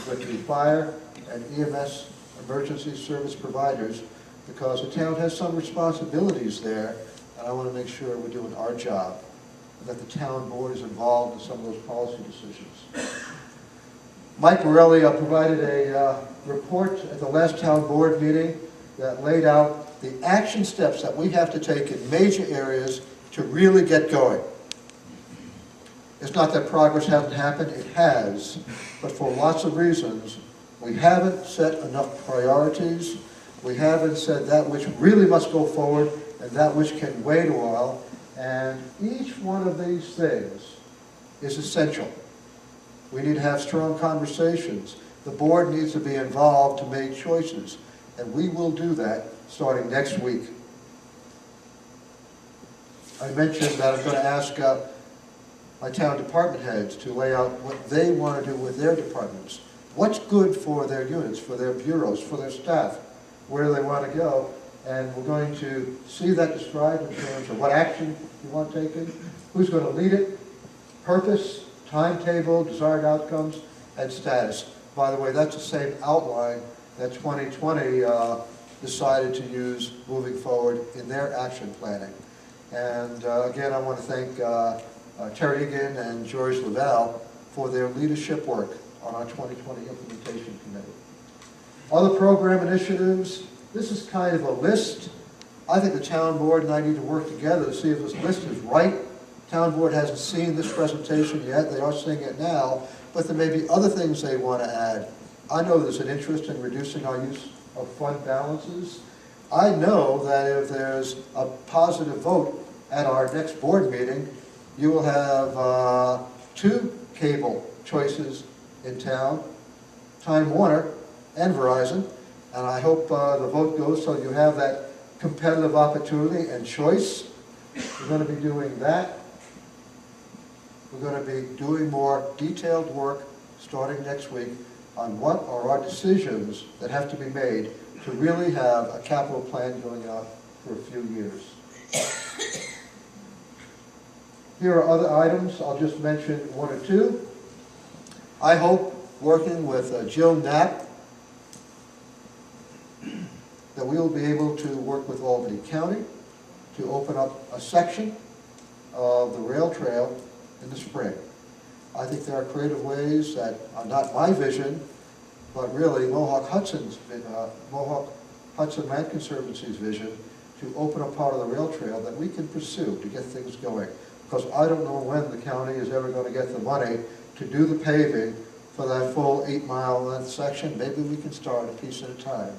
with the fire and EMS emergency service providers, because the town has some responsibilities there, and I want to make sure we're doing our job, and that the town board is involved in some of those policy decisions. Mike Morelli provided a report at the last town board meeting that laid out the action steps that we have to take in major areas to really get going. It's not that progress hasn't happened, it has, but for lots of reasons. We haven't set enough priorities, we haven't said that which really must go forward and that which can wait a while, and each one of these things is essential. We need to have strong conversations. The board needs to be involved to make choices, and we will do that starting next week. I mentioned that I'm going to ask my town department heads to lay out what they want to do with their departments. What's good for their units, for their bureaus, for their staff, where they want to go, and we're going to see that described in terms of what action you want taken, who's going to lead it, purpose, timetable, desired outcomes, and status. By the way, that's the same outline that 2020 decided to use moving forward in their action planning. And again, I want to thank Terry Egan and George Lavelle for their leadership work on our 2020 Implementation Committee. Other program initiatives, this is kind of a list. I think the town board and I need to work together to see if this list is right. Town board hasn't seen this presentation yet, they are seeing it now, but there may be other things they want to add. I know there's an interest in reducing our use of fund balances. I know that if there's a positive vote at our next board meeting, you will have 2 cable choices in town, Time Warner and Verizon, and I hope the vote goes so you have that competitive opportunity and choice. We're going to be doing that. We're going to be doing more detailed work starting next week on what are our decisions that have to be made to really have a capital plan going out for a few years. Here are other items. I'll just mention 1 or 2. I hope, working with Jill Knapp, that we will be able to work with Albany County to open up a section of the rail trail in the spring. I think there are creative ways that are not my vision, but really Mohawk Hudson Land Conservancy's vision to open up part of the rail trail that we can pursue to get things going. Because I don't know when the county is ever going to get the money to do the paving for that full 8-mile length section. Maybe we can start a piece at a time.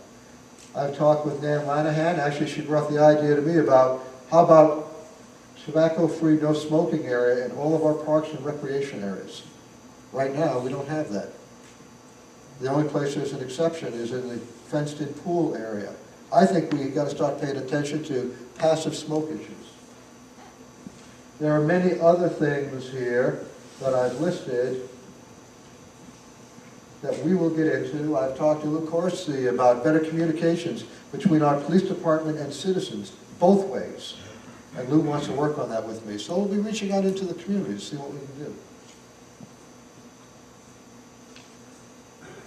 I've talked with Nan Lanahan. Actually, she brought the idea to me about how about tobacco-free, no smoking area in all of our parks and recreation areas. Right now, we don't have that. The only place there's an exception is in the fenced-in pool area. I think we've got to start paying attention to passive smoke issues. There are many other things here that I've listed that we will get into. I've talked to Lou Corsi about better communications between our police department and citizens, both ways. And Lou wants to work on that with me. So we'll be reaching out into the community to see what we can do.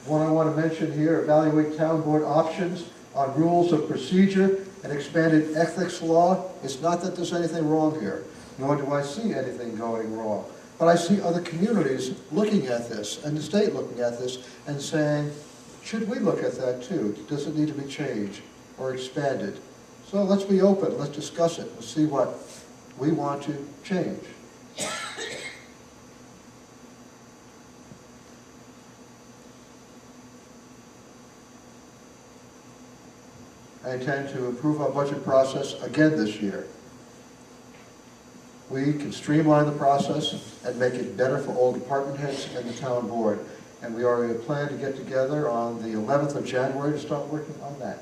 One I want to mention here, evaluate town board options on rules of procedure and expanded ethics law. It's not that there's anything wrong here, nor do I see anything going wrong. But I see other communities looking at this, and the state looking at this, and saying, should we look at that too? Does it need to be changed or expanded? So let's be open, let's discuss it, let's see what we want to change. I intend to improve our budget process again this year. We can streamline the process and make it better for all department heads and the town board. And we already plan to get together on the 11th of January to start working on that.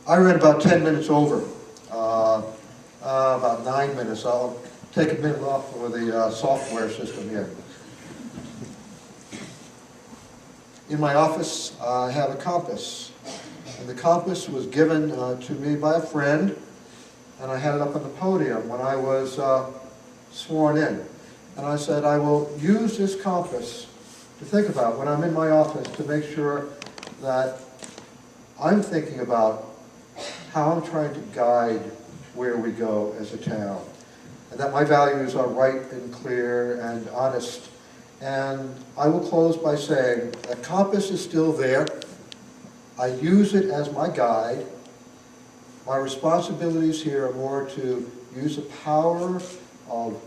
I ran about 10 minutes over, about 9 minutes. I'll take a minute off for the software system here. In my office, I have a compass. And the compass was given to me by a friend, and I had it up on the podium when I was sworn in. And I said, I will use this compass to think about when I'm in my office to make sure that I'm thinking about how I'm trying to guide where we go as a town. And that my values are right and clear and honest. And I will close by saying that compass is still there. I use it as my guide. My responsibilities here are more to use the power of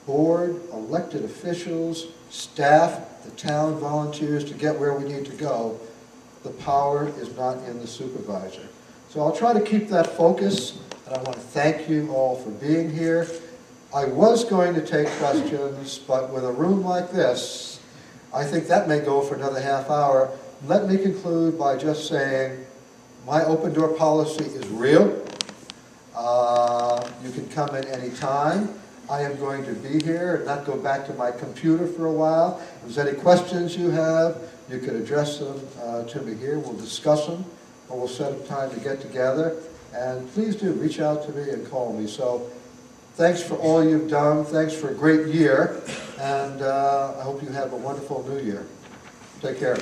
board, elected officials, staff, the town volunteers to get where we need to go. The power is not in the supervisor. So I'll try to keep that focus, and I want to thank you all for being here. I was going to take questions, but with a room like this, I think that may go for another half hour. Let me conclude by just saying my open door policy is real. You can come in any time. I am going to be here and not go back to my computer for a while. If there's any questions you have, you can address them to me here. We'll discuss them, or we'll set up time to get together. And please do reach out to me and call me. So thanks for all you've done. Thanks for a great year. And I hope you have a wonderful new year. Take care.